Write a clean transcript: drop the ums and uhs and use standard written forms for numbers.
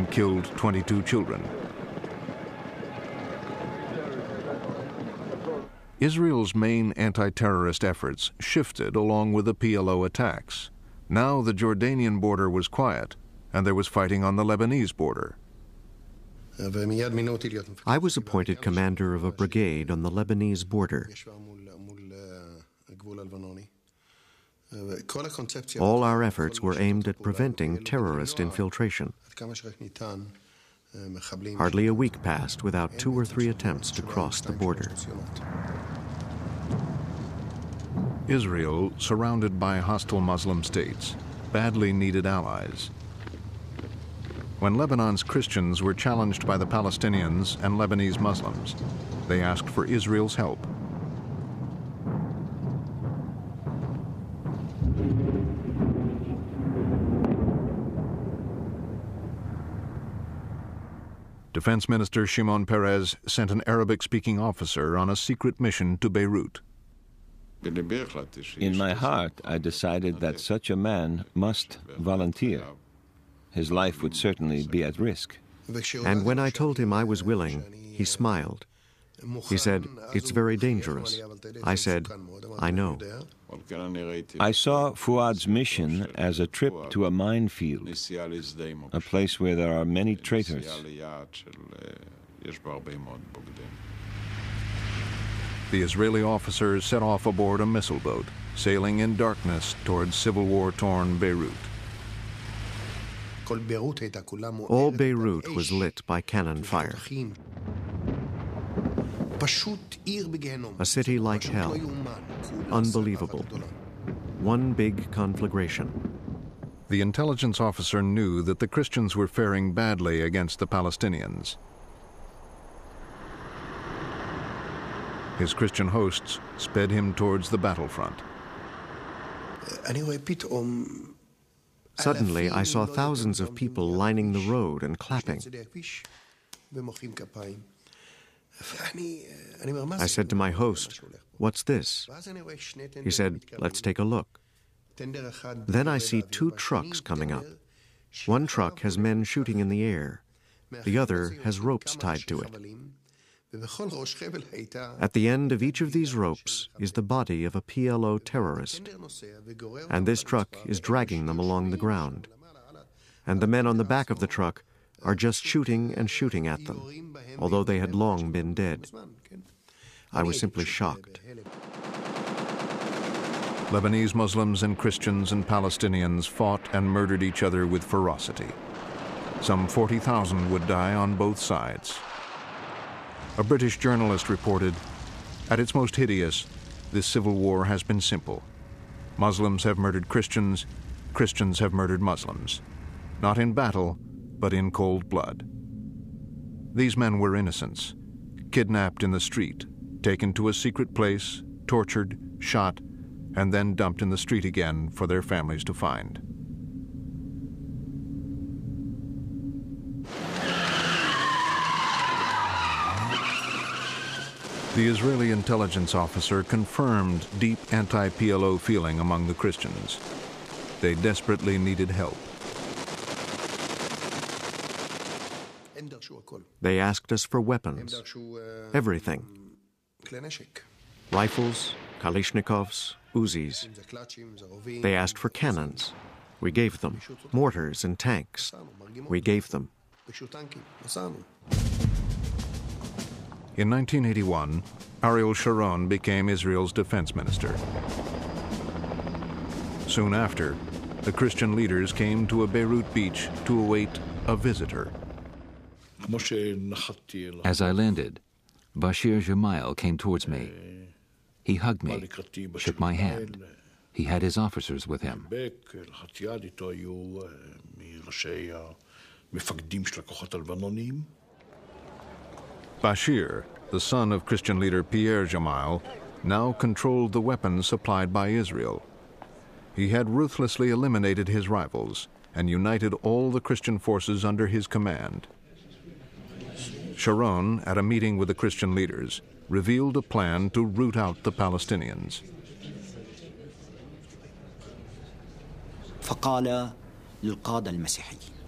and killed 22 children. Israel's main anti-terrorist efforts shifted along with the PLO attacks. Now the Jordanian border was quiet, and there was fighting on the Lebanese border. I was appointed commander of a brigade on the Lebanese border. All our efforts were aimed at preventing terrorist infiltration. Hardly a week passed without 2 or 3 attempts to cross the border. Israel, surrounded by hostile Muslim states, badly needed allies. When Lebanon's Christians were challenged by the Palestinians and Lebanese Muslims, they asked for Israel's help. Defense Minister Shimon Peres sent an Arabic-speaking officer on a secret mission to Beirut. In my heart, I decided that such a man must volunteer. His life would certainly be at risk. And when I told him I was willing, he smiled. He said, "It's very dangerous." I said, "I know." I saw Fuad's mission as a trip to a minefield, a place where there are many traitors. The Israeli officers set off aboard a missile boat, sailing in darkness towards civil war-torn Beirut. All Beirut was lit by cannon fire. A city like hell. Unbelievable. One big conflagration. The intelligence officer knew that the Christians were faring badly against the Palestinians. His Christian hosts sped him towards the battlefront. Suddenly, I saw thousands of people lining the road and clapping. I said to my host, "What's this?" He said, "Let's take a look." Then I see 2 trucks coming up. One truck has men shooting in the air. The other has ropes tied to it. At the end of each of these ropes is the body of a PLO terrorist, and this truck is dragging them along the ground. And the men on the back of the truck are just shooting and shooting at them, although they had long been dead. I was simply shocked. Lebanese Muslims and Christians and Palestinians fought and murdered each other with ferocity. Some 40,000 would die on both sides. A British journalist reported, "At its most hideous, this civil war has been simple. Muslims have murdered Christians, Christians have murdered Muslims. Not in battle, but in cold blood." These men were innocents, kidnapped in the street, taken to a secret place, tortured, shot, and then dumped in the street again for their families to find. The Israeli intelligence officer confirmed deep anti-PLO feeling among the Christians. They desperately needed help. They asked us for weapons, everything. Rifles, Kalashnikovs, Uzis. They asked for cannons. We gave them. Mortars and tanks. We gave them. In 1981, Ariel Sharon became Israel's defense minister. Soon after, the Christian leaders came to a Beirut beach to await a visitor. As I landed, Bashir Gemayel came towards me. He hugged me, shook my hand. He had his officers with him. Bashir, the son of Christian leader Pierre Gemayel, now controlled the weapons supplied by Israel. He had ruthlessly eliminated his rivals and united all the Christian forces under his command. Sharon, at a meeting with the Christian leaders, revealed a plan to root out the Palestinians. فقال للقادة المسيحيين